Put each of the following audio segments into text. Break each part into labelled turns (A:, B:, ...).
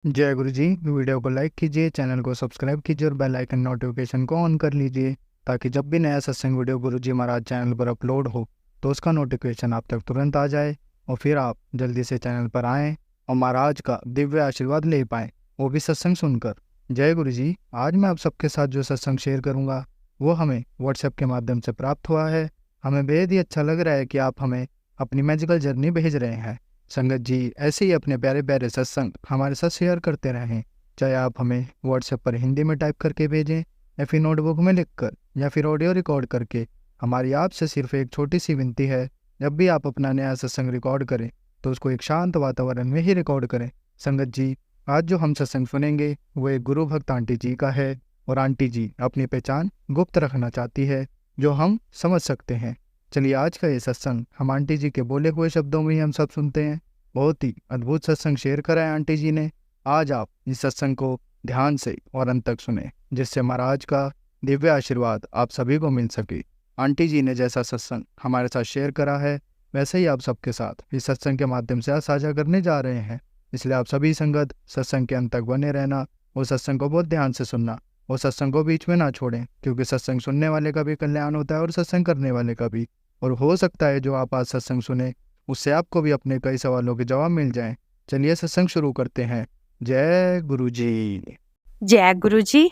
A: जय गुरु जी। वीडियो को लाइक कीजिए, चैनल को सब्सक्राइब कीजिए और बेल आइकन नोटिफिकेशन को ऑन कर लीजिए ताकि जब भी नया सत्संग वीडियो गुरु जी महाराज चैनल पर अपलोड हो तो उसका नोटिफिकेशन आप तक तुरंत आ जाए और फिर आप जल्दी से चैनल पर आएँ और महाराज का दिव्य आशीर्वाद ले पाएँ, वो भी सत्संग सुनकर। जय गुरु जी। आज मैं आप सबके साथ जो सत्संग शेयर करूँगा वो हमें व्हाट्सएप के माध्यम से प्राप्त हुआ है। हमें बेहद ही अच्छा लग रहा है कि आप हमें अपनी मैजिकल जर्नी भेज रहे हैं। संगत जी ऐसे ही अपने प्यारे प्यारे सत्संग हमारे साथ शेयर करते रहें, चाहे आप हमें व्हाट्सएप पर हिंदी में टाइप करके भेजें या फिर नोटबुक में लिखकर या फिर ऑडियो रिकॉर्ड करके। हमारी आपसे सिर्फ एक छोटी सी विनती है, जब भी आप अपना नया सत्संग रिकॉर्ड करें तो उसको एक शांत वातावरण में ही रिकॉर्ड करें। संगत जी आज जो हम सत्संग सुनेंगे वो एक गुरु भक्त आंटी जी का है और आंटी जी अपनी पहचान गुप्त रखना चाहती है, जो हम समझ सकते हैं। चलिए आज का ये सत्संग हम आंटी जी के बोले हुए शब्दों में ही हम सब सुनते हैं। बहुत ही अद्भुत सत्संग शेयर करा है आंटी जी ने। आज आप इस सत्संग को ध्यान से और अंत तक सुने, जिससे महाराज का दिव्य आशीर्वाद आप सभी को मिल सके। आंटी जी ने जैसा सत्संग हमारे साथ शेयर करा है वैसे ही आप सबके साथ इस सत्संग के माध्यम से आज साझा करने जा रहे हैं। इसलिए आप सभी संगत सत्संग के अंत तक बने रहना और सत्संग को बहुत ध्यान से सुनना और सत्संग को बीच में ना छोड़ें, क्योंकि सत्संग सुनने वाले का भी कल्याण होता है और सत्संग करने वाले का भी। और हो सकता है जो आप आज सत्संग सुने उससे आपको भी अपने कई सवालों के जवाब मिल जाएं। चलिए सत्संग शुरू करते हैं। जय गुरु जी।
B: जय गुरु जी।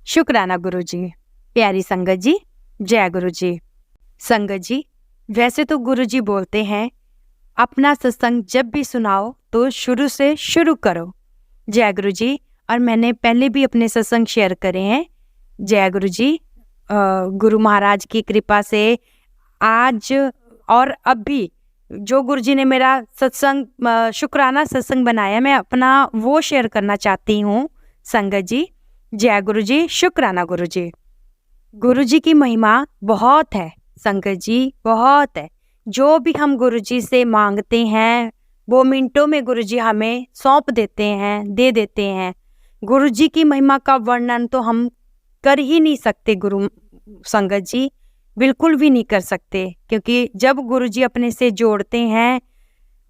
B: शुक्राना गुरु जी। प्यारी संगत जी, जय गुरु जी। संगत जी, वैसे तो गुरु जी बोलते हैं अपना सत्संग जब भी सुनाओ तो शुरू से शुरू करो। जय गुरु जी। और मैंने पहले भी अपने सत्संग शेयर करे हैं। जय गुरु जी। गुरु महाराज की कृपा से आज और अब भी जो गुरु जी ने मेरा सत्संग शुक्राना सत्संग बनाया, मैं अपना वो शेयर करना चाहती हूँ। संगत जी, जय गुरु जी। शुक्राना गुरु जी। गुरु जी की महिमा बहुत है संगत जी, बहुत है। जो भी हम गुरु जी से मांगते हैं वो मिनटों में गुरु जी हमें सौंप देते हैं, दे देते हैं। गुरु जी की महिमा का वर्णन तो हम कर ही नहीं सकते गुरु संगत जी, बिल्कुल भी नहीं कर सकते, क्योंकि जब गुरु जी अपने से जोड़ते हैं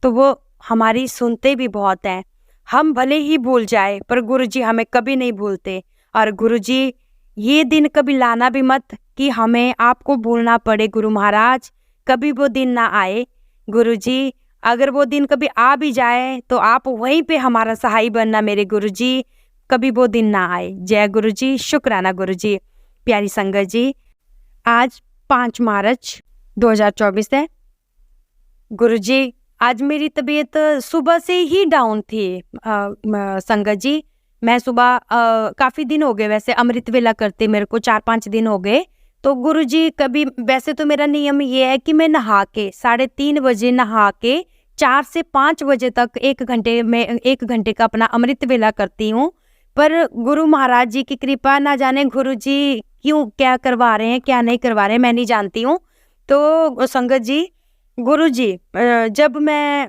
B: तो वो हमारी सुनते भी बहुत हैं। हम भले ही भूल जाए पर गुरु जी हमें कभी नहीं भूलते। और गुरु जी ये दिन कभी लाना भी मत कि हमें आपको भूलना पड़े। गुरु महाराज कभी वो दिन ना आए। गुरु जी अगर वो दिन कभी आ भी जाए तो आप वहीं पे हमारा सहाय बनना मेरे गुरु जी, कभी वो दिन ना आए। जय गुरु जी। शुक्राना गुरु जी। प्यारी संगत जी, आज 5 मार्च 2024 है। गुरु जी आज मेरी तबीयत सुबह से ही डाउन थी। संगत जी मैं सुबह काफ़ी दिन हो गए वैसे अमृत वेला करते, मेरे को 4-5 दिन हो गए। तो गुरु जी कभी, वैसे तो मेरा नियम ये है कि मैं नहा के 3:30 बजे नहा के 4 से 5 बजे तक 1 घंटे में 1 घंटे का अपना अमृत वेला करती हूँ। पर गुरु महाराज जी की कृपा, ना जाने गुरु जी क्यों क्या करवा रहे हैं क्या नहीं करवा रहे हैं, मैं नहीं जानती हूँ। तो संगत जी, गुरु जी जब मैं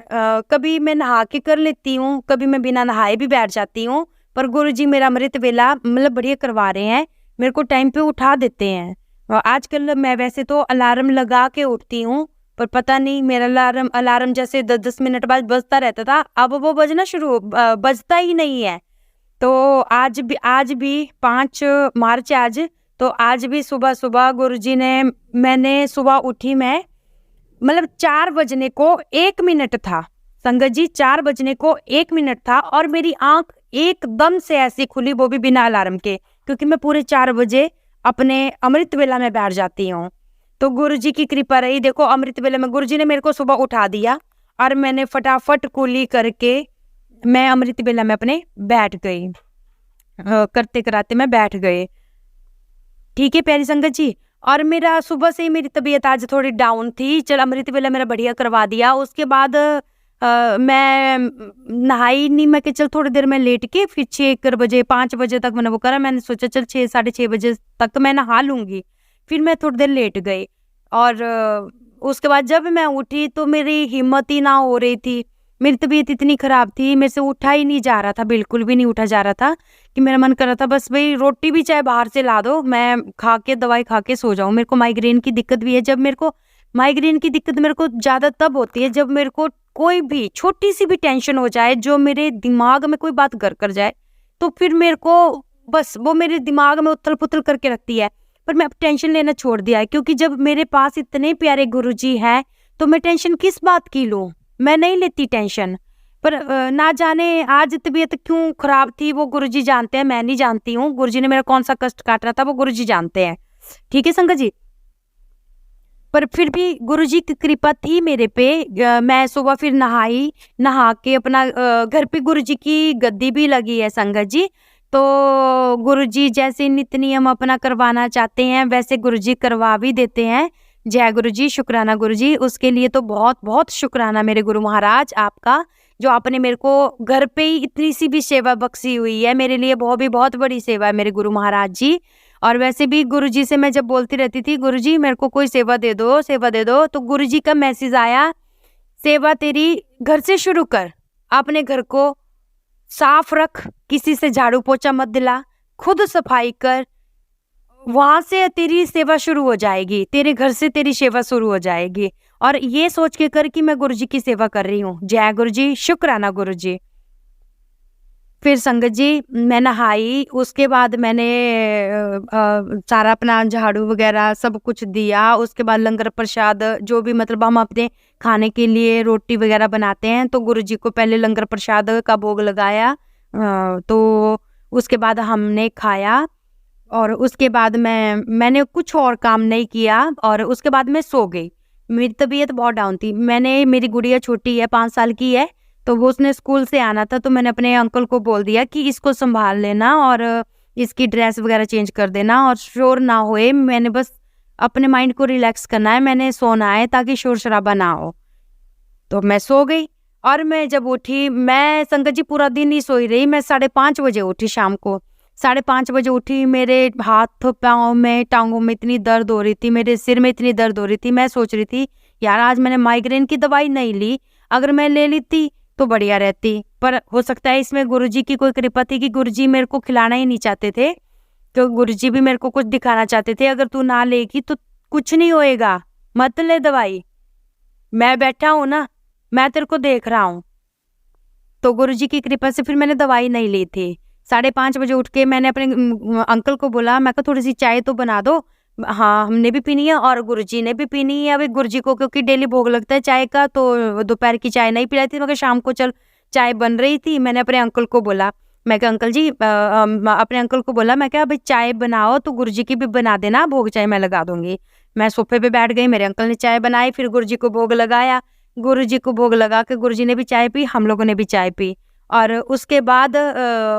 B: कभी मैं नहा के कर लेती हूँ, कभी मैं बिना नहाए भी बैठ जाती हूँ। पर गुरु जी मेरा अमृत वेला मतलब बढ़िया करवा रहे हैं, मेरे को टाइम पे उठा देते हैं। आजकल मैं वैसे तो अलार्म लगा के उठती हूँ, पर पता नहीं मेरा अलार्म जैसे 10-10 मिनट बाद बजता रहता था, अब वो बजता ही नहीं है। तो आज भी 5 मार्च आज, तो आज भी सुबह सुबह गुरु जी ने, मैंने सुबह उठी मैं, मतलब 4 बजने को 1 मिनट था संगत जी, 4 बजने को 1 मिनट था और मेरी आंख एकदम से ऐसी खुली, वो भी बिना अलार्म के, क्योंकि मैं पूरे 4 बजे अपने अमृत वेला में बैठ जाती हूँ। तो गुरु जी की कृपा रही। देखो अमृत वेला में गुरु जी ने मेरे को सुबह उठा दिया और मैंने फटाफट कुली करके मैं अमृत वेला में अपने बैठ गई। करते कराते मैं बैठ गए। ठीक है प्यारी संगत जी। और मेरा सुबह से ही मेरी तबीयत आज थोड़ी डाउन थी, चल अमृत वेला मेरा बढ़िया करवा दिया। उसके बाद मैं नहाई नहीं, मैं कि चल थोड़ी देर में लेट के फिर 6 बजे 5 बजे तक मैंने वो करा। मैंने सोचा चल 6-6:30 बजे तक मैं नहा लूँगी। फिर मैं थोड़ी देर लेट गई और उसके बाद जब मैं उठी तो मेरी हिम्मत ही ना हो रही थी। मेरी तबीयत इतनी ख़राब थी, मेरे से उठा ही नहीं जा रहा था, बिल्कुल भी नहीं उठा जा रहा था, कि मेरा मन कर रहा था बस भाई रोटी भी चाहे बाहर से ला दो, मैं खा के दवाई खा के सो जाऊँ। मेरे को माइग्रेन की दिक्कत भी है। जब मेरे को माइग्रेन की दिक्कत मेरे को ज़्यादा तब होती है जब मेरे को कोई भी छोटी सी भी टेंशन हो जाए, जो मेरे दिमाग में कोई बात घर कर जाए, तो फिर मेरे को बस वो मेरे दिमाग में उथल-पुथल करके रखती है। पर मैं अब टेंशन लेना छोड़ दिया है, क्योंकि जब मेरे पास इतने प्यारे गुरुजी हैं, तो मैं टेंशन किस बात की लूँ? मैं नहीं लेती टेंशन। पर ना जाने आज तबीयत क्यों खराब थी, वो गुरुजी जानते हैं, मैं नहीं जानती हूँ। गुरुजी ने मेरा कौन-सा कष्ट काटना था, वो गुरुजी जानते हैं। ठीक है संगत जी? पर फिर भी गुरुजी की कृपा थी मेरे पे। मैं सुबह फिर नहाई, नहा के अपना घर पे गुरुजी की गद्दी भी लगी है संगत जी। तो गुरुजी जैसे नित्य नियम अपना करवाना चाहते हैं, वैसे गुरुजी करवा भी देते हैं। जय गुरुजी, शुक्राना गुरुजी। उसके लिए तो बहुत-बहुत शुक्राना मेरे गुरु महाराज आपका, जो आपने मेरे को घर पे ही इतनी सी भी सेवा बख्शी हुई है। मेरे लिए वो भी बहुत बड़ी सेवा है मेरे गुरु महाराज जी। और वैसे भी गुरुजी से मैं जब बोलती रहती थी, गुरुजी मेरे को कोई सेवा दे दो, सेवा दे दो, तो गुरुजी का मैसेज आया, सेवा तेरी घर से शुरू कर, अपने घर को साफ रख, किसी से झाड़ू पोछा मत दिला, खुद सफाई कर, वहां से तेरी सेवा शुरू हो जाएगी, तेरे घर से तेरी सेवा शुरू हो जाएगी। और ये सोच के कर कि मैं गुरुजी की सेवा कर रही हूँ। जय गुरुजी, शुक्राना गुरुजी। फिर संगत जी मैं नहाई, उसके बाद मैंने सारा अपना झाड़ू वगैरह सब कुछ दिया। उसके बाद लंगर प्रसाद जो भी मतलब हम अपने खाने के लिए रोटी वगैरह बनाते हैं, तो गुरुजी को पहले लंगर प्रसाद का भोग लगाया। तो उसके बाद हमने खाया, और उसके बाद मैंने कुछ और काम नहीं किया, और उसके बाद मैं सो गई। मेरी तबीयत बहुत डाउन थी। मेरी गुड़िया छोटी है, 5 साल की है, तो वो उसने स्कूल से आना था, तो मैंने अपने अंकल को बोल दिया कि इसको संभाल लेना और इसकी ड्रेस वगैरह चेंज कर देना, और शोर ना होए। मैंने बस अपने माइंड को रिलैक्स करना है, मैंने सोना है ताकि शोर शराबा ना हो। तो मैं सो गई, और मैं जब उठी, मैं संगत जी पूरा दिन ही सोई रही। मैं 5:30 बजे उठी, शाम को 5:30 बजे उठी। मेरे हाथ पाँव में, टांगों में इतनी दर्द हो रही थी, मेरे सिर में इतनी दर्द हो रही थी। मैं सोच रही थी यार आज मैंने माइग्रेन की दवाई नहीं ली, अगर मैं ले लेती तो बढ़िया रहती। पर हो सकता है इसमें गुरुजी की कोई कृपा थी कि गुरुजी मेरे को खिलाना ही नहीं चाहते थे, क्योंकि गुरुजी भी मेरे को कुछ दिखाना चाहते थे, अगर तू ना लेगी तो कुछ नहीं होएगा, मत ले दवाई, मैं बैठा हूं ना, मैं तेरे को देख रहा हूँ। तो गुरुजी की कृपा से फिर मैंने दवाई नहीं ली थी। 5:30 बजे उठ के मैंने अपने अंकल को बोला, मैं कहा थोड़ी सी चाय तो बना दो। हाँ, हमने भी पीनी है और गुरुजी ने भी पीनी है। अभी गुरुजी को क्योंकि डेली भोग लगता है चाय का, तो दोपहर की चाय नहीं पिलाई थी, मगर शाम को चल चाय बन रही थी। मैंने अपने अंकल को बोला, मैं कहा अंकल जी, अपने अंकल को बोला, मैं क्या अभी चाय बनाओ तो गुरुजी की भी बना देना, भोग चाय मैं लगा दूंगी। मैं सोफे पे बैठ गई, मेरे अंकल ने चाय बनाई, फिर गुरुजी को भोग लगाया। गुरुजी को भोग लगा के गुरुजी ने भी चाय पी, हम लोगों ने भी चाय पी। और उसके बाद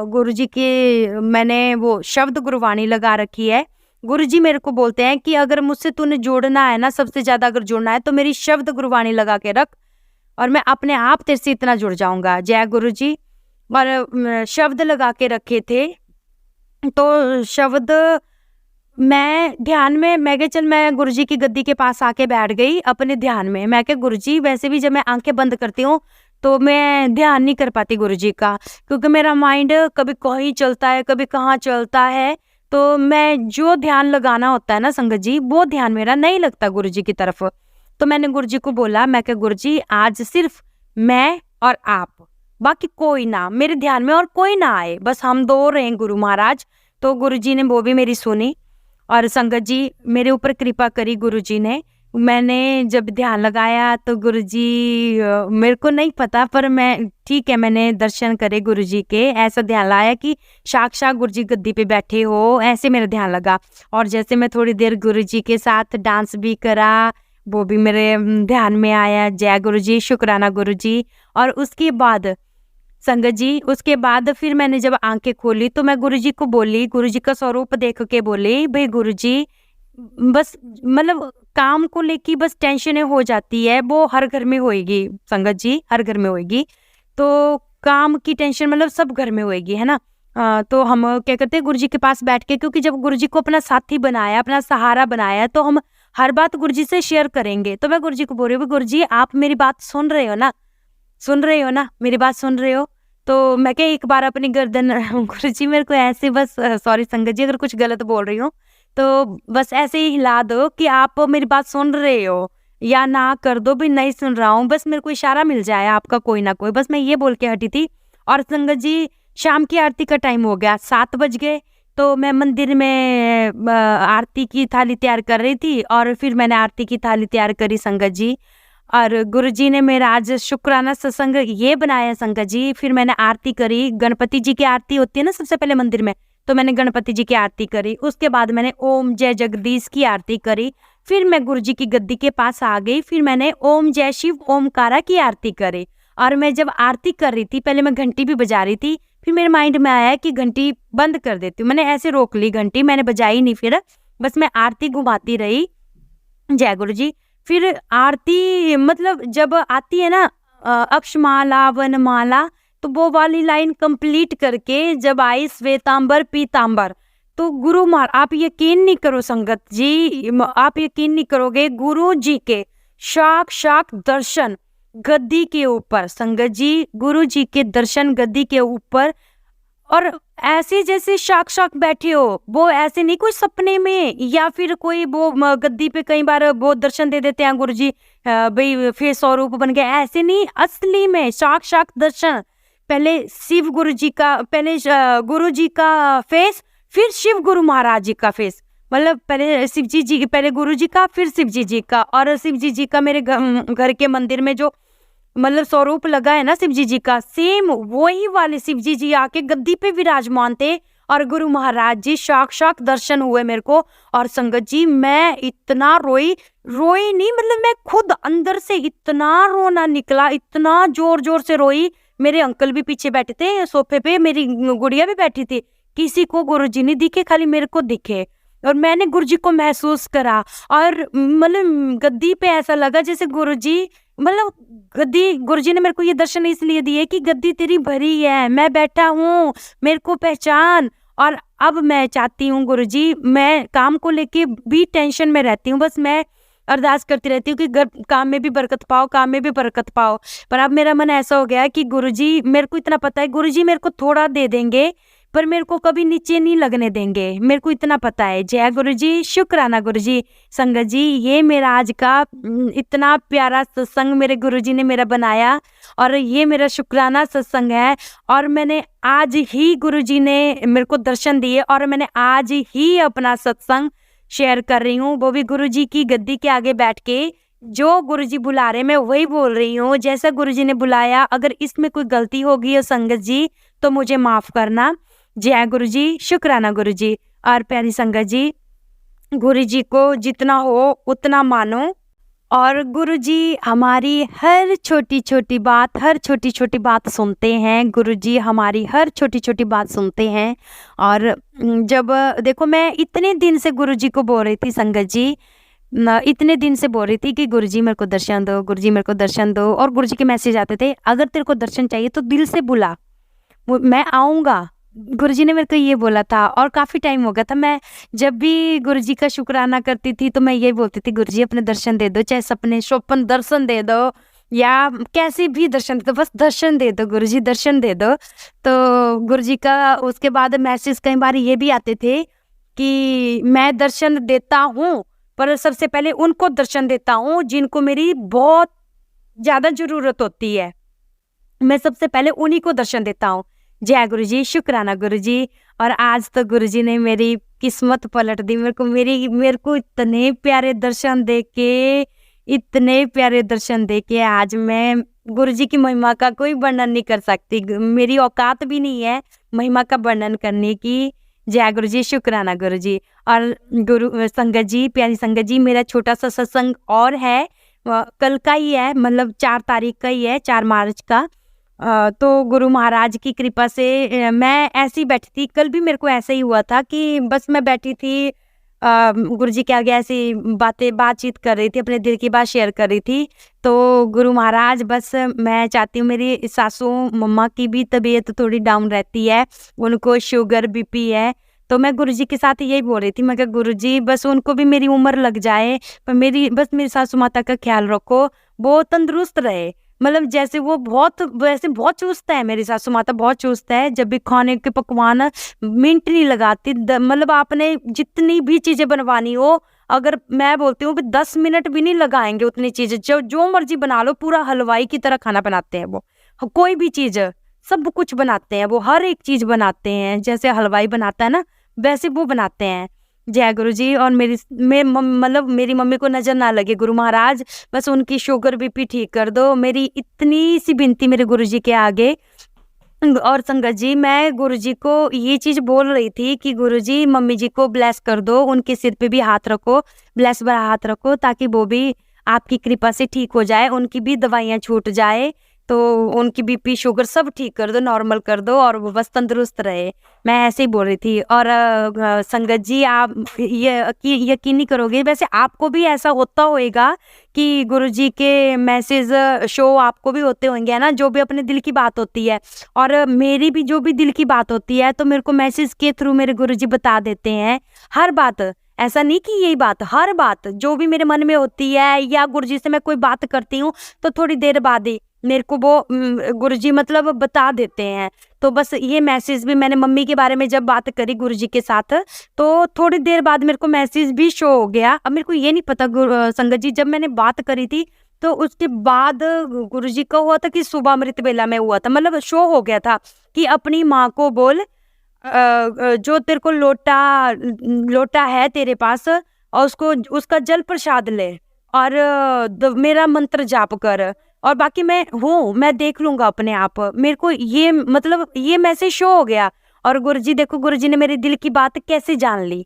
B: गुरुजी की मैंने वो शब्द गुरबाणी लगा रखी है। गुरुजी मेरे को बोलते हैं कि अगर मुझसे तूने जोड़ना है ना, सबसे ज्यादा अगर जुड़ना है तो मेरी शब्द गुरबाणी लगा के रख, और मैं अपने आप तेरे से इतना जुड़ जाऊंगा। जय गुरुजी। और शब्द लगा के रखे थे, तो शब्द मैं ध्यान में, मैं कहा चल मैं गुरुजी की गद्दी के पास आके बैठ गई अपने ध्यान में। मैं कहा गुरुजी, वैसे भी जब मैं आंखें बंद करती हूँ तो मैं ध्यान नहीं कर पाती गुरुजी का, क्योंकि मेरा माइंड कभी कहीं चलता है, कभी कहाँ चलता है। तो मैं जो ध्यान लगाना होता है ना संगत जी, वो ध्यान मेरा नहीं लगता गुरुजी की तरफ। तो मैंने गुरुजी को बोला, मैं कहा गुरुजी आज सिर्फ मैं और आप, बाकी कोई ना मेरे ध्यान में और कोई ना आए, बस हम दो रहें गुरु महाराज। तो गुरुजी ने वो भी मेरी सुनी, और संगत जी मेरे ऊपर कृपा करी गुरुजी ने। मैंने जब ध्यान लगाया तो गुरुजी, मेरे को नहीं पता, पर मैं ठीक है, मैंने दर्शन करे गुरुजी के, ऐसा ध्यान लाया कि साक्षात गुरुजी गद्दी पे बैठे हो, ऐसे मेरा ध्यान लगा। और जैसे मैं थोड़ी देर गुरुजी के साथ डांस भी करा, वो भी मेरे ध्यान में आया। जय गुरुजी, शुक्राना गुरुजी। और उसके बाद संगत जी, उसके बाद फिर मैंने जब आंखें खोली तो मैं गुरुजी को बोली, गुरुजी का स्वरूप देख के बोली, भाई गुरुजी बस मतलब काम को लेके बस टेंशन हो जाती है, वो हर घर में होएगी संगत जी, हर घर में होएगी। तो काम की टेंशन मतलब सब घर में होएगी, है ना। तो हम क्या करते हैं गुरुजी के पास बैठ के, क्योंकि जब गुरुजी को अपना साथी बनाया, अपना सहारा बनाया, तो हम हर बात गुरुजी से शेयर करेंगे। तो मैं गुरुजी को बोल रही हूँ, गुरुजी आप मेरी बात सुन रहे हो ना, सुन रहे हो ना, मेरी बात सुन रहे हो। तो मैं क्या एक बार अपनी गर्दन गुरुजी मेरे को ऐसे बस, सॉरी संगत जी अगर कुछ गलत बोल रही हूँ, तो बस ऐसे ही हिला दो कि आप मेरी बात सुन रहे हो। या ना कर दो भी, नहीं सुन रहा हूँ, बस मेरे को इशारा मिल जाए आपका कोई ना कोई, बस मैं ये बोल के हटी थी। और संगत जी शाम की आरती का टाइम हो गया, 7 बज गए। तो मैं मंदिर में आरती की थाली तैयार कर रही थी और फिर मैंने आरती की थाली तैयार करी संगत जी। और गुरुजी ने मेरा आज शुक्राना सत्संग ये बनाया संगत जी। फिर मैंने आरती करी, गणपति जी की आरती होती है ना सबसे पहले मंदिर में, तो मैंने गणपति जी की आरती करी। उसके बाद मैंने ओम जय जगदीश की आरती करी। फिर मैं गुरुजी की गद्दी के पास आ गई, फिर मैंने ओम जय शिव ओमकारा की आरती करी। और मैं जब आरती कर रही थी, पहले मैं घंटी भी बजा रही थी, फिर मेरे माइंड में आया कि घंटी बंद कर देती हूँ, मैंने ऐसे रोक ली घंटी, मैंने बजाई नहीं। फिर बस मैं आरती घुमाती रही, जय गुरु जी। फिर आरती मतलब जब आती है ना अक्षमाला वनमाला, तो वो वाली लाइन कंप्लीट करके जब आई श्वेतांबर पीतांबर, तो गुरु मार, आप यकीन नहीं करो संगत जी, आप यकीन नहीं करोगे, गुरु जी के साक्षात दर्शन गद्दी के ऊपर, संगत जी गुरु जी के दर्शन गद्दी के ऊपर, और ऐसे जैसे साक्षात बैठे हो, वो ऐसे नहीं कोई सपने में या फिर कोई वो गद्दी पे कई बार वो दर्शन दे देते हैं गुरुजी, भाई फिर स्वरूप बन गए, ऐसे नहीं, असली में साक्षात दर्शन। पहले शिव गुरु जी का, पहले गुरु जी का फेस, फिर शिव गुरु महाराज जी का फेस, मतलब पहले शिव जी पहले गुरु जी का, फिर शिव जी का। और शिव जी का मेरे घर के मंदिर में जो मतलब स्वरूप लगा है ना शिव जी का, सेम वही वाले शिव जी आके गद्दी पे विराजमान थे और गुरु महाराज जी साक्षात दर्शन हुए मेरे को। और संगत जी मैं इतना रोई नहीं, मतलब मैं खुद अंदर से इतना रोना निकला, इतना जोर जोर से रोई। मेरे अंकल भी पीछे बैठे थे सोफे पे, मेरी गुड़िया भी बैठी थी, किसी को गुरुजी नहीं दिखे, खाली मेरे को दिखे। और मैंने गुरुजी को महसूस करा, और मतलब गद्दी पे ऐसा लगा जैसे गुरुजी, मतलब गद्दी, गुरुजी ने मेरे को ये दर्शन इसलिए दिए कि गद्दी तेरी भरी है, मैं बैठा हूँ, मेरे को पहचान। और अब मैं चाहती हूँ गुरुजी, मैं काम को लेके भी टेंशन में रहती हूँ, बस मैं अरदास करती रहती हूँ कि काम में भी बरकत पाओ, काम में भी बरकत पाओ। पर अब मेरा मन ऐसा हो गया है कि गुरुजी, मेरे को इतना पता है गुरुजी मेरे को थोड़ा दे देंगे, पर मेरे को कभी नीचे नहीं लगने देंगे, मेरे को इतना पता है। जय गुरुजी, शुक्राना गुरुजी। संगत जी ये मेरा आज का इतना प्यारा सत्संग मेरे गुरुजी ने मेरा बनाया, और ये मेरा शुक्राना सत्संग है। और मैंने आज ही गुरुजी ने मेरे को दर्शन दिए, और मैंने आज ही अपना सत्संग शेयर कर रही हूँ, वो भी गुरुजी की गद्दी के आगे बैठ के। जो गुरुजी बुला रहे मैं वही बोल रही हूँ, जैसा गुरुजी ने बुलाया। अगर इसमें कोई गलती होगी हो संगत जी तो मुझे माफ करना। जय गुरुजी, शुक्राना गुरुजी। और प्यारी संगत जी, गुरुजी को जितना हो उतना मानो, और गुरुजी हमारी हर छोटी छोटी बात सुनते हैं। गुरुजी हमारी हर छोटी छोटी बात सुनते हैं। और जब देखो मैं इतने दिन से गुरुजी को बोल रही थी संगत जी, इतने दिन से बोल रही थी कि गुरुजी मेरे को दर्शन दो, गुरुजी मेरे को दर्शन दो। और गुरुजी के मैसेज आते थे, अगर तेरे को दर्शन चाहिए तो दिल से बुला, मैं आऊँगा। गुरुजी ने मेरे को ये बोला था, और काफ़ी टाइम हो गया था। मैं जब भी गुरुजी का शुक्राना करती थी तो मैं यही बोलती थी, गुरुजी अपने दर्शन दे दो, चाहे सपने स्वप्न दर्शन दे दो या कैसे भी दर्शन दे दो, बस दर्शन दे दो गुरुजी, दर्शन दे दो। तो गुरुजी का उसके बाद मैसेज कई बार ये भी आते थे कि मैं दर्शन देता हूँ, पर सबसे पहले उनको दर्शन देता हूँ जिनको मेरी बहुत ज़्यादा ज़रूरत होती है, मैं सबसे पहले उन्हीं को दर्शन देता हूँ। जय गुरुजी, शुक्राना गुरुजी। और आज तो गुरुजी ने मेरी किस्मत पलट दी, मेरे को इतने प्यारे दर्शन दे के आज मैं गुरुजी की महिमा का कोई वर्णन नहीं कर सकती, मेरी औकात भी नहीं है महिमा का वर्णन करने की। जय गुरुजी, शुक्राना गुरुजी। और गुरु संगत जी, प्यारी संगत जी, मेरा छोटा सा सत्संग और है, कल का ही है, मतलब 4 तारीख का ही है, 4 मार्च का। तो गुरु महाराज की कृपा से मैं ऐसी बैठी थी, कल भी मेरे को ऐसा ही हुआ था कि बस मैं बैठी थी, गुरुजी के आगे ऐसी बातचीत कर रही थी, अपने दिल की बात शेयर कर रही थी। तो गुरु महाराज, बस मैं चाहती हूँ, मेरी सासू मम्मा की भी तबीयत थोड़ी डाउन रहती है, उनको शुगर बीपी है। तो मैं गुरुजी के साथ यही बोल रही थी, मैं कहा गुरुजी बस उनको भी मेरी उम्र लग जाए, पर मेरी सासू माता का ख्याल रखो, वो तंदुरुस्त रहे। मतलब जैसे वो बहुत चुस्त है, मेरी सासू माता बहुत चुस्त है, जब भी खाने के पकवान मिनट नहीं लगाती, मतलब आपने जितनी भी चीज़ें बनवानी हो अगर मैं बोलती हूँ कि 10 मिनट भी नहीं लगाएँगे उतनी चीज़ें, जो मर्ज़ी बना लो, पूरा हलवाई की तरह खाना बनाते हैं वो। कोई भी चीज़, सब कुछ बनाते हैं वो, हर एक चीज़ बनाते हैं, जैसे हलवाई बनाता है ना, वैसे वो बनाते हैं। जय गुरु जी। और मतलब मेरी मम्मी को नज़र ना लगे गुरु महाराज, बस उनकी शुगर बीपी ठीक कर दो, मेरी इतनी सी विनती मेरे गुरु जी के आगे। और संगत जी, मैं गुरुजी को ये चीज़ बोल रही थी कि गुरुजी मम्मी जी को ब्लेस कर दो, उनके सिर पे भी हाथ रखो, ब्लेस भरा हाथ रखो, ताकि वो भी आपकी कृपा से ठीक हो जाए, उनकी भी दवाइयाँ छूट जाए, तो उनकी बीपी शुगर सब ठीक कर दो, नॉर्मल कर दो, और वो बस तंदुरुस्त रहे। मैं ऐसे ही बोल रही थी। और संगत जी, आप यकीन नहीं करोगे, वैसे आपको भी ऐसा होता होएगा कि गुरुजी के मैसेज शो आपको भी होते होंगे, है ना, जो भी अपने दिल की बात होती है। और मेरी भी जो भी दिल की बात होती है, तो मेरे को मैसेज के थ्रू मेरे गुरुजी बता देते हैं हर बात। ऐसा नहीं कि यही बात, हर बात जो भी मेरे मन में होती है, या गुरुजी से मैं कोई बात करती हूँ, तो थोड़ी देर बाद ही मेरे को वो गुरुजी मतलब बता देते हैं। तो बस ये मैसेज भी मैंने मम्मी के बारे में जब बात करी गुरुजी के साथ, तो थोड़ी देर बाद मेरे को मैसेज भी शो हो गया। अब मेरे को ये नहीं पता संगत जी, जब मैंने बात करी थी, तो उसके बाद गुरुजी का हुआ था कि सुबह अमृत वेला में हुआ था, मतलब शो हो गया था कि अपनी माँ को बोल, जो तेरे को लोटा है तेरे पास, और उसको उसका जल प्रसाद ले, और मेरा मंत्र जाप कर, और बाकी मैं हूँ, मैं देख लूंगा अपने आप। मेरे को ये मतलब ये मैसेज शो हो गया। और गुरुजी देखो, गुरुजी ने मेरे दिल की बात कैसे जान ली।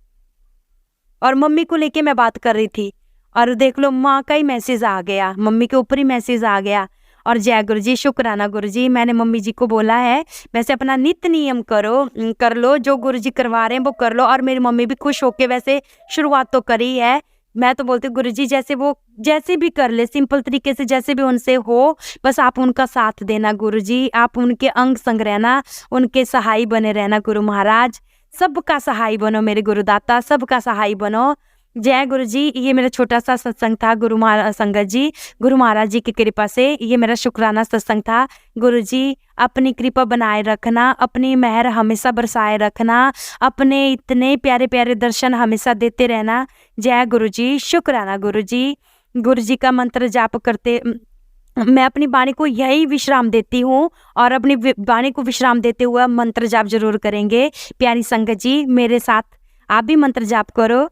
B: और मम्मी को लेके मैं बात कर रही थी, और देख लो माँ का ही मैसेज आ गया, मम्मी के ऊपर ही मैसेज आ गया। और जय गुरुजी, शुक्राना गुरुजी। मैंने मम्मी जी को बोला है, वैसे अपना नित्य नियम कर लो, जो गुरुजी करवा रहे हैं वो कर लो। और मेरी मम्मी भी खुश होके वैसे शुरुआत तो करी है। मैं तो बोलती हूँ गुरुजी जैसे भी कर ले, सिंपल तरीके से जैसे भी उनसे हो, बस आप उनका साथ देना गुरुजी, आप उनके अंग संग रहना, उनके सहाय बने रहना गुरु महाराज। सबका सहाय बनो मेरे गुरुदाता, सबका सहाय बनो। जय गुरु जी। ये मेरा छोटा सा सत्संग था गुरु महाराज संगत जी, गुरु महाराज जी की कृपा से ये मेरा शुक्राना सत्संग था। गुरु जी अपनी कृपा बनाए रखना, अपनी मेहर हमेशा बरसाए रखना, अपने इतने प्यारे प्यारे दर्शन हमेशा देते रहना। जय गुरु जी, शुक्राना गुरु जी। गुरु जी का मंत्र जाप करते मैं अपनी वाणी को यही विश्राम देती हूँ, और अपनी वाणी को विश्राम देते हुए मंत्र जाप जरूर करेंगे। प्यारी संगत जी, मेरे साथ आप भी मंत्र जाप करो।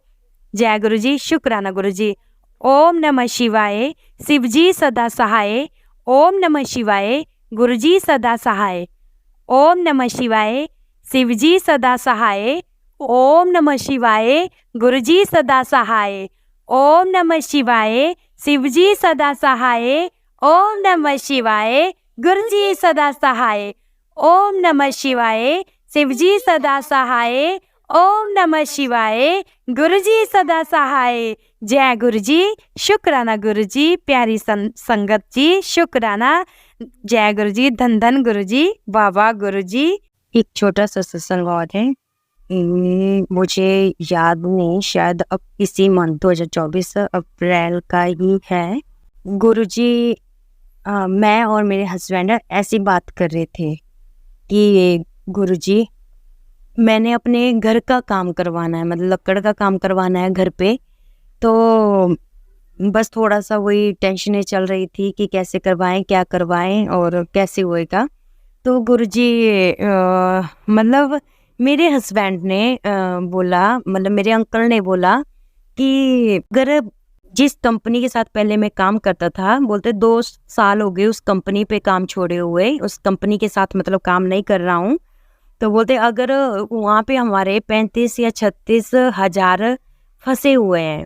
B: जय गुरु जी, शुक्राना गुरु जी। ओम नमः शिवाय, शिव जी सदा सहाय। ओम नमः शिवाय, गुरु जी सदा सहाय। ओम नमः शिवाय, शिव जी सदा सहाय। ओम नमः शिवाय, गुरु जी सदा सहाय। ओम नमः शिवाय, शिव जी सदा सहाय। ओम नमः शिवाय, गुरु जी सदा सहाय। ओम नमः शिवाय, शिव जी सदा सहाय। ओम नमः शिवाय, गुरु जी सदा सहाय। जय गुरु जी, शुक्राना गुरु जी। प्यारी संगत जी, शुक्राना। जय गुरु जी, धन धन गुरु जी, बाबा गुरु जी। एक छोटा सा सत्संग और है, मुझे याद नहीं, शायद अब इसी मंथ 2024 अप्रैल का ही है। गुरु जी मैं और मेरे हस्बैंड ऐसी बात कर रहे थे कि गुरु जी मैंने अपने घर का काम करवाना है, मतलब लकड़ का काम करवाना है घर पे, तो बस थोड़ा सा वही टेंशनें चल रही थी कि कैसे करवाएं, क्या करवाएं और कैसे होएगा। तो गुरुजी मतलब मेरे हस्बैंड ने बोला, मतलब मेरे अंकल ने बोला कि अगर जिस कंपनी के साथ पहले मैं काम करता था, बोलते 2 साल हो गए उस कंपनी पे काम छोड़े हुए, उस कंपनी के साथ मतलब काम नहीं कर रहा हूँ, तो बोलते अगर वहाँ पे हमारे 35 या 36 हज़ार फंसे हुए हैं,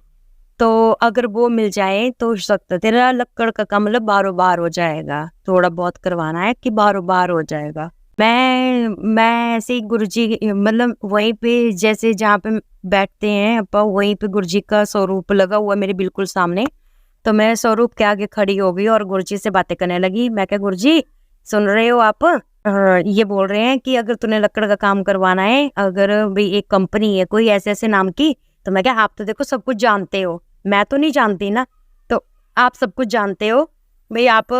B: तो अगर वो मिल जाए तो हो सकता तेरा लक्कड़ का काम मतलब बारो बार हो जाएगा, थोड़ा बहुत करवाना है कि बारो बार हो जाएगा। मैं ऐसे ही गुरुजी मतलब वहीं पे जैसे जहाँ पे बैठते हैं अपन, वहीं पे गुरुजी का स्वरूप लगा हुआ मेरे बिल्कुल सामने, तो मैं स्वरूप के आगे खड़ी हो गई और गुरुजी से बातें करने लगी। मैं क्या गुरुजी सुन रहे हो आप, ये बोल रहे हैं कि अगर तूने लकड़ का काम करवाना है, अगर भाई एक कंपनी है कोई ऐसे ऐसे नाम की, तो मैं क्या आप तो देखो सब कुछ जानते हो, मैं तो नहीं जानती ना, तो आप सब कुछ जानते हो भाई, आप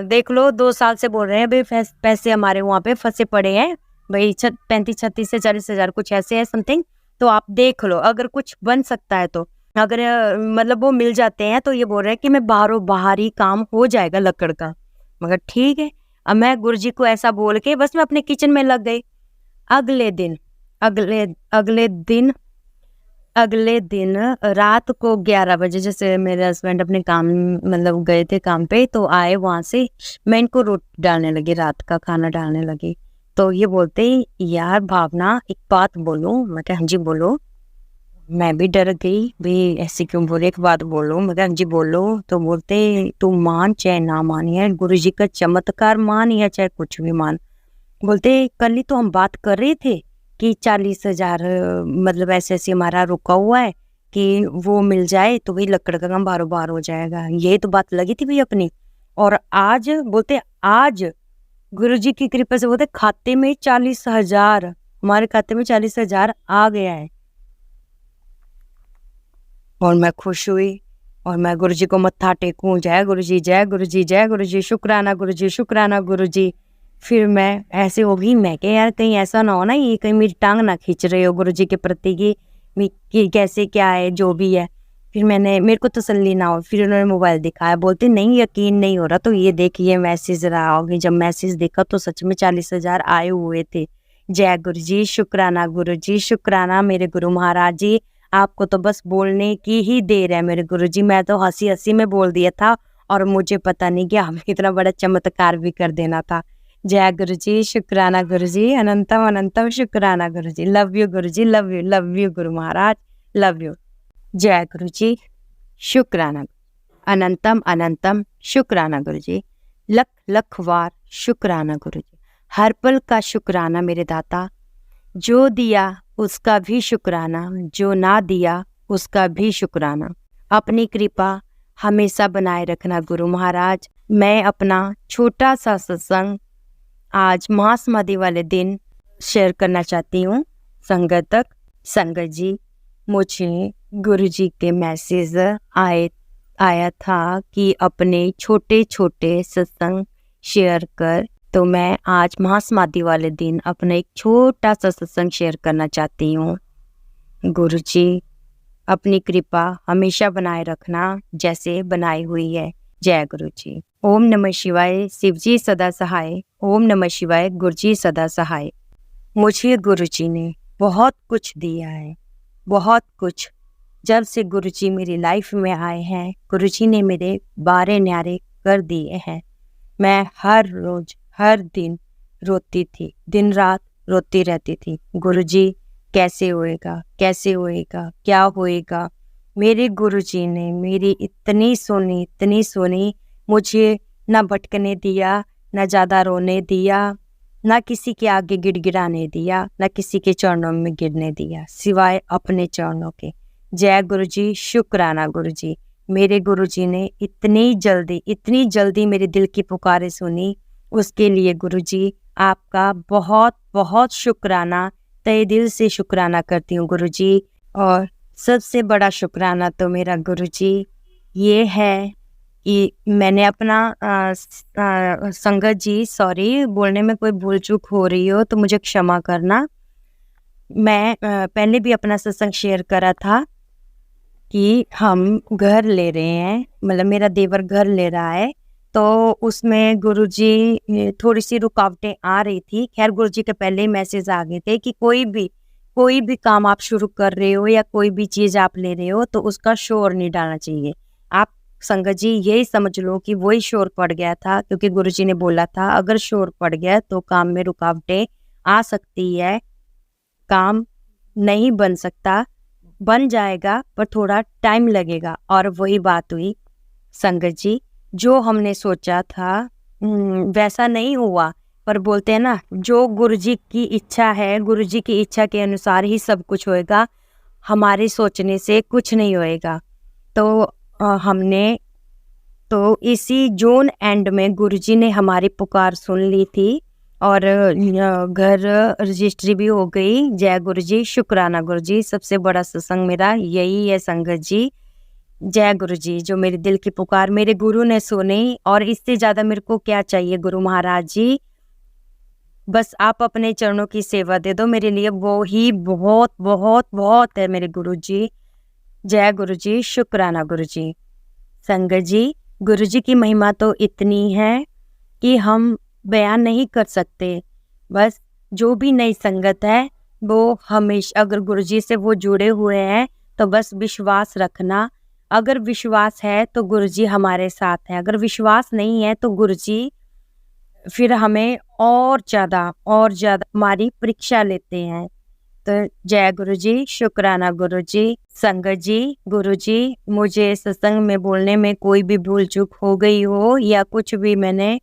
B: देख लो 2 साल से बोल रहे हैं भाई पैसे हमारे वहाँ पे फंसे पड़े हैं भाई, 35-36 से 40 हज़ार कुछ ऐसे है समथिंग, तो आप देख लो अगर कुछ बन सकता है तो। अगर मतलब वो मिल जाते हैं तो ये बोल रहे हैं कि मैं बाहर ही काम हो जाएगा लकड़ का। मगर ठीक है, अब मैं गुरुजी को ऐसा बोल के बस मैं अपने किचन में लग गई। अगले दिन अगले अगले दिन अगले दिन रात को 11 बजे, जैसे मेरे हस्बैंड अपने काम मतलब गए थे काम पे, तो आए वहां से, मैं इनको रोटी डालने लगी, रात का खाना डालने लगी। तो ये बोलते यार भावना एक बात बोलो। मैं कहा हाँ जी बोलो। मैं भी डर गई, भाई ऐसे क्यों बोले, एक बात बोलो। मैं कहा हाँ जी बोलो। तो बोलते तू मान चाहे ना मान, या गुरु जी का चमत्कार मान या चाहे कुछ भी मान। बोलते कल ही तो हम बात कर रहे थे कि 40,000 मतलब ऐसे ऐसे हमारा रुका हुआ है कि वो मिल जाए तो भाई लकड़ का काम बारो बार हो जाएगा, ये तो बात लगी थी भाई अपनी। और आज बोलते आज गुरुजी की कृपा से बोलते खाते में 40,000, हमारे खाते में 40,000 आ गया है। और मैं खुश हुई और मैं गुरुजी को मत्था टेकूं, जय गुरुजी जय गुरुजी जय गुरुजी, शुक्राना गुरुजी शुक्राना गुरुजी। फिर मैं ऐसे हो गई, मैं क्या यार कहीं ऐसा ना हो ना ये कहीं मेरी टांग ना खींच रहे हो गुरुजी के प्रति कि कैसे क्या है जो भी है। फिर मेरे को तसल्ली ना हो, फिर उन्होंने मोबाइल दिखाया, बोलते नहीं यकीन नहीं हो रहा तो ये देखिए मैसेज रहा होगी। जब मैसेज देखा तो सच में 40,000 आए हुए थे। जय गुरुजी शुक्राना गुरुजी शुक्राना मेरे गुरु महाराज जी, आपको तो बस बोलने की ही देर है मेरे गुरुजी। मैं तो हंसी हंसी में बोल दिया था और मुझे पता नहीं कि हमें इतना बड़ा चमत्कार भी कर देना था। जय गुरुजी शुक्राना गुरुजी, अनंतम अनंतम शुक्राना Guruji, love you Guruji, love you Guru Maharaj, love you. जय गुरुजी शुक्राना, अनंतम अनंतम शुक्राना गुरुजी, लख लख वार शुक्राना गुरुजी, हर पल का शुक्राना मेरे दाता, जो दिया उसका भी शुक्राना, जो ना दिया उसका भी शुक्राना। अपनी कृपा हमेशा बनाए रखना गुरु महाराज। मैं अपना छोटा सा सत्संग आज महासमाधि वाले दिन शेयर करना चाहती हूँ संगत तक। संगत जी, मुझे गुरुजी के मैसेज आया था कि अपने छोटे छोटे सत्संग शेयर कर, तो मैं आज महासमाधि वाले दिन अपना एक छोटा सा सत्संग शेयर करना चाहती हूँ। गुरुजी अपनी कृपा हमेशा बनाए रखना जैसे बनाई हुई है। जय गुरुजी। ओम नमः शिवाय, शिवजी सदा सहाय। ओम नमः शिवाय, गुरुजी सदा सहाय। मुझे गुरुजी ने बहुत कुछ दिया है, बहुत कुछ। जब से गुरुजी मेरी लाइफ में आए हैं, गुरुजी ने मेरे बारे न्यारे कर दिए हैं। मैं हर रोज हर दिन रोती थी, दिन रात रोती रहती थी, गुरुजी कैसे होएगा कैसे होएगा क्या होएगा। मेरे गुरुजी ने मेरी इतनी सोनी मुझे ना भटकने दिया, ना ज़्यादा रोने दिया, ना किसी के आगे गिड़गिड़ाने दिया, ना किसी के चरणों में गिरने दिया, सिवाय अपने चरणों के। जय गुरुजी शुक्राना गुरुजी। मेरे गुरुजी ने इतनी जल्दी मेरे दिल की पुकारें सुनी, उसके लिए गुरुजी आपका बहुत बहुत शुक्राना, तहे दिल से शुक्राना करती हूँ गुरुजी। और सबसे बड़ा शुक्राना तो मेरा गुरुजी ये है कि मैंने अपना संगत जी, सॉरी बोलने में कोई भूल चूक हो रही हो तो मुझे क्षमा करना। मैं पहले भी अपना सत्संग शेयर करा था कि हम घर ले रहे हैं, मतलब मेरा देवर घर ले रहा है, तो उसमें गुरुजी थोड़ी सी रुकावटें आ रही थी। खैर गुरुजी के पहले ही मैसेज आ गए थे कि कोई भी काम आप शुरू कर रहे हो या कोई भी चीज़ आप ले रहे हो तो उसका शोर नहीं डालना चाहिए। आप संगत जी यही समझ लो कि वही शोर पड़ गया था, क्योंकि गुरुजी ने बोला था अगर शोर पड़ गया तो काम में रुकावटें आ सकती है, काम नहीं बन सकता, बन जाएगा पर थोड़ा टाइम लगेगा। और वही बात हुई संगत जी, जो हमने सोचा था वैसा नहीं हुआ। पर बोलते हैं ना, जो गुरुजी की इच्छा है, गुरुजी की इच्छा के अनुसार ही सब कुछ होएगा, हमारे सोचने से कुछ नहीं होएगा। तो हमने तो इसी जून एंड में गुरुजी ने हमारी पुकार सुन ली थी और घर रजिस्ट्री भी हो गई। जय गुरुजी शुक्राना गुरुजी। सबसे बड़ा सत्संग मेरा यही है संगत जी। जय गुरुजी, जो मेरे दिल की पुकार मेरे गुरु ने सुनी, और इससे ज़्यादा मेरे को क्या चाहिए गुरु महाराज जी। बस आप अपने चरणों की सेवा दे दो मेरे लिए, वो ही बहुत बहुत बहुत है मेरे गुरुजी। जय गुरु जी, शुक्राना गुरु जी। संगत जी, गुरु जी की महिमा तो इतनी है कि हम बयान नहीं कर सकते। बस जो भी नई संगत है वो हमेशा अगर गुरु जी से वो जुड़े हुए हैं तो बस विश्वास रखना। अगर विश्वास है तो गुरु जी हमारे साथ हैं, अगर विश्वास नहीं है तो गुरु जी फिर हमें और ज़्यादा हमारी परीक्षा लेते हैं। तो जय गुरु जी, शुक्राना गुरु जी। संगत जी, गुरु जी, मुझे सत्संग में बोलने में कोई भी भूल चूक हो गई हो या कुछ भी मैंने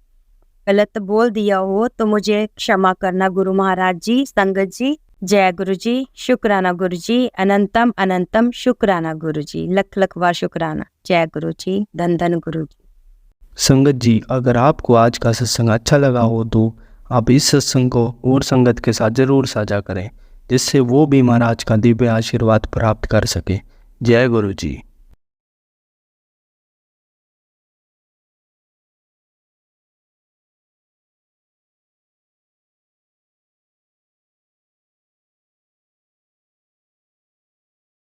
B: गलत बोल दिया हो तो मुझे क्षमा करना गुरु महाराज जी। संगत जी, जय गुरु जी, शुक्राना गुरु जी, अनंतम अनंतम शुक्राना गुरु जी, लख लख वार शुक्राना। जय गुरु जी, धन धन गुरु जी।
C: संगत जी, अगर आपको आज का सत्संग अच्छा लगा हो तो आप इस सत्संग को और संगत के साथ ज़रूर साझा करें, जिससे वो भी महाराज का दिव्य आशीर्वाद प्राप्त कर सके। जय गुरु जी।